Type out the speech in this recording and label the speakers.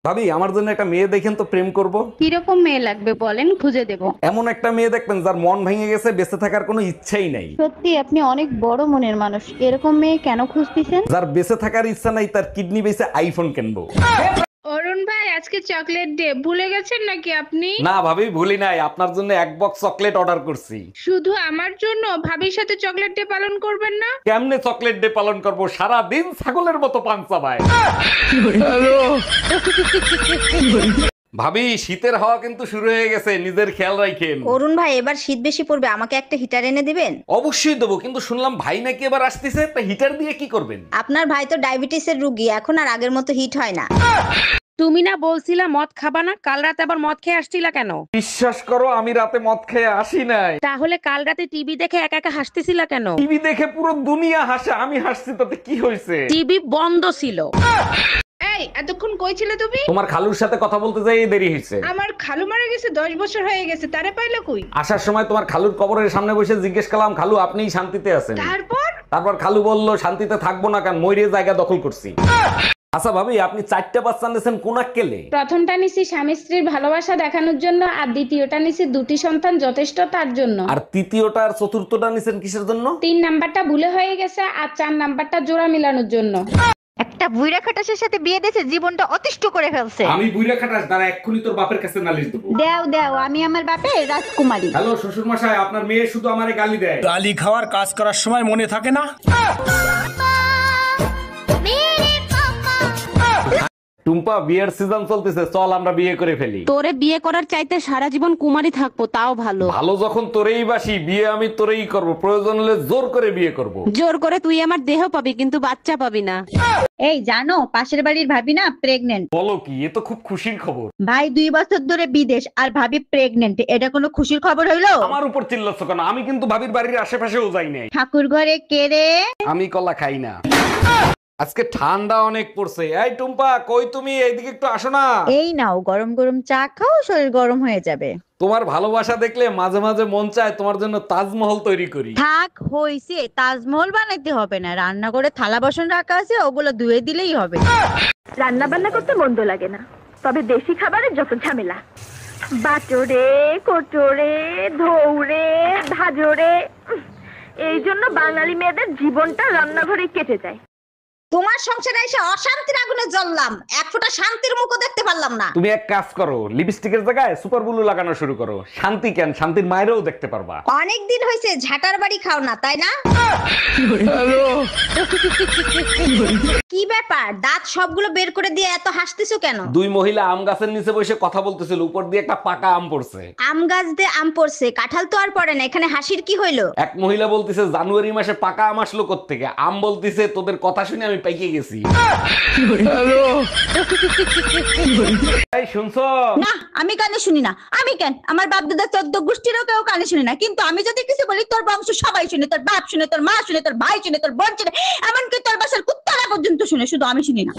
Speaker 1: ভাবি আমার জন্য একটা মেয়ে দেখেন তো, প্রেম করব।
Speaker 2: কিরকম মেয়ে লাগবে বলেন, খুঁজে দেব।
Speaker 1: এমন একটা মেয়ে দেখবেন যার মন ভেঙে গেছে, বেঁচে থাকার কোনো ইচ্ছাই নাই।
Speaker 2: সত্যি আপনি অনেক বড় মনের মানুষ, এরকম মেয়ে কেন খুঁজতেছেন?
Speaker 1: যার বেঁচে থাকার ইচ্ছা নাই, তার কিডনি বেঁচে আইফোন কিনবো।
Speaker 3: অরুণ ভাই, আজকে চকলেট ডে, ভুলে গেছেন নাকি আপনি?
Speaker 1: না ভাবি, ভুলি নাই, আপনার জন্য এক বক্স চকলেট অর্ডার করছি।
Speaker 3: শুধু আমার জন্য? ভাবির সাথে চকলেট ডে পালন করবেন না?
Speaker 1: কেমনে চকলেট ডে পালন করব? সারা দিন ছাগলের মতো পান চাবায়। ভাবি শীতের হাওয়া কিন্তু শুরু হয়ে গেছে, নিজের খেয়াল রাখেন।
Speaker 4: অরুণ ভাই, এবার শীত বেশি পড়বে, আমাকে একটা হিটার এনে দিবেন?
Speaker 1: অবশ্যই দেবো, কিন্তু শুনলাম ভাই নাকি এবার আসতেছে, তা হিটার দিয়ে কি করবেন?
Speaker 4: আপনার ভাই তো ডায়াবেটিসের রুগী, এখন আর আগের মতো হিট হয় না।
Speaker 5: তুমি না বলছিলা মদ খাবা না, কাল রাতে আবার মদ খেয়ে আসছিলা কেন?
Speaker 1: বিশ্বাস করো, আমি রাতে মদ খেয়ে আসি নাই।
Speaker 5: তাহলে কাল রাতে টিভি দেখে একা একা হাসতেছিলা কেন?
Speaker 1: টিভি দেখে পুরো দুনিয়া হাসে, আমি হাসছি তাতে কি হয়েছে?
Speaker 5: টিভি বন্ধ ছিল।
Speaker 3: এই, এতক্ষণ কই ছিলে তুমি?
Speaker 1: তোমার খালুর সাথে কথা বলতে যাই দেরি হয়েছে।
Speaker 3: আমার খালু মারা গেছে, 10 বছর হয়ে গেছে, তারে পাইলো কই?
Speaker 1: আসার সময় তোমার খালুর কবরের সামনে বসে জিজ্ঞেস করলাম, খালু আপনিই শান্তিতে আছেন? তারপর খালু বলল, শান্তিতে থাকবো না কেন, মইরে জায়গা দখল করছি। আচ্ছা ভাবি, আপনি 4টা বাচ্চা নিয়েছেন কোন আক্কেলে?
Speaker 2: প্রথমটা নিছি স্বামী স্ত্রীর ভালোবাসা দেখানোর জন্য, আর দ্বিতীয়টা নিছি দুটি সন্তান যথেষ্ট তার জন্য।
Speaker 1: আর তৃতীয়টা আর চতুর্থটা নিছেন কিসের জন্য?
Speaker 2: 3 নাম্বারটা ভুলে হয়ে গেছে, আর 4 নাম্বারটা জোড়া মিলানোর জন্য।
Speaker 4: একটা বুইড়া খাটাসের সাথে বিয়ে দিয়েছে, জীবনটা অতিষ্ঠ করে ফেলছে।
Speaker 1: আমি বুইরা খাটাস, দাঁড়া এক্ষুনি তোর বাপের কাছে নালিশ দেবো।
Speaker 2: দেও দেও, আমি আমার বাপের রাজকুমারী।
Speaker 1: হ্যালো শ্বশুর মশাই, আপনার মেয়ে শুধু আমারে গালি দেয়।
Speaker 6: গালি খাওয়ার কাজ করার সময় মনে থাকে না।
Speaker 1: টুম্পা, বিয়ের সিজন চলতেছে, চল আমরা বিয়ে করে ফেলি।
Speaker 5: তোরে বিয়ে করার চাইতে সারা জীবন কুমারী থাকবো তাও ভালো।
Speaker 1: ভালো যখন তোরেই বাসি, বিয়ে আমি তোরেই করব, প্রয়োজন হলে জোর করে বিয়ে করব।
Speaker 5: জোর করে তুই আমার দেহ পাবি, কিন্তু বাচ্চা পাবি না।
Speaker 4: এই জানো, পাশের বাড়ির ভাবি না প্রেগনেন্ট।
Speaker 1: বলো কি, এ তো খুব খুশির খবর।
Speaker 4: ভাই 2 বছর ধরে বিদেশ, আর ভাবি প্রেগনেন্ট, এটা কোনো খুশির খবর হইলো?
Speaker 1: আমার উপর চিল্লাচ্ছ কেন? আমি কিন্তু ভাবির বাড়ির আশেপাশেও যাই নাই।
Speaker 4: ঠাকুর ঘরে কে রে?
Speaker 1: আমি কলা খাই না। আজকে ঠান্ডা অনেক পড়ছে। এই টুম্পা, কই তুমি? এইদিকে একটু আসো না।
Speaker 4: এই নাও, গরম গরম চা খাও, শরীর গরম হয়ে যাবে।
Speaker 1: তোমার ভালোবাসা দেখলে মাঝে মাঝে মন চায় তোমার জন্য তাজমহল তৈরি করি।
Speaker 4: থাক হইছে, তাজমহল বানাইতে হবে না, রান্না করে থালা বাসন রাখা আছে, ওগুলো ধুয়ে দিলেই হবে।
Speaker 7: রান্না বান্না করতে মন্দ লাগে না, তবে দেশি খাবারের যত ঝামেলা। বাটোরে কোটোরে ধৌরে ভাজরে, এই জন্য বাঙালি মেয়েদের জীবনটা রান্নাঘরে কেটে যায়।
Speaker 4: তোমার সংসারে এসে অশান্তির আগুনে জ্বললাম, এক ফোঁটা শান্তির মুখও দেখতে পারলাম না।
Speaker 1: তুমি এক কাজ করো, লিপস্টিকের জায়গায় সুপার ব্লু লাগানো শুরু করো। শান্তি কেন, শান্তির মায়েরও দেখতে পারবা।
Speaker 4: অনেক দিন হয়েছে ঝাটার বাড়ি খাও না, তাই না? কি ব্যাপার, দাঁত সবগুলো বের করে দিয়ে এত হাসতেছো কেন?
Speaker 1: 2 মহিলা আম গাছের নিচে বসে কথা বলতেছিল, উপর দিয়ে একটা পাকা আম পড়ছে।
Speaker 4: আম গাছ দিয়ে আম পড়ছে, কাঁঠাল তো আর পড়ে না, এখানে হাসির কি হইলো?
Speaker 1: এক মহিলা বলতিছে, জানুয়ারি মাসে পাকা আম আসলো কোত্থেকে? আম বলতিছে, তোদের কথা শুনে আমি পাইকে গেছি। এই শুনছো?
Speaker 4: না, আমি কানে শুনি না। আমি কেন, আমার বাপ দাদা 14 গোষ্ঠীরও কেউ কানে শুনি না, কিন্তু আমি যদি কিছু বলি তোর বংশ সবাই শুনে, তোর বাপ শুনে, তোর মা শুনে, তোর ভাই শুনে, তোর বোন শুনে, এমনকি তোর বাসার কুত্তারা পর্যন্ত শুনে, শুধু আমি শুনি না।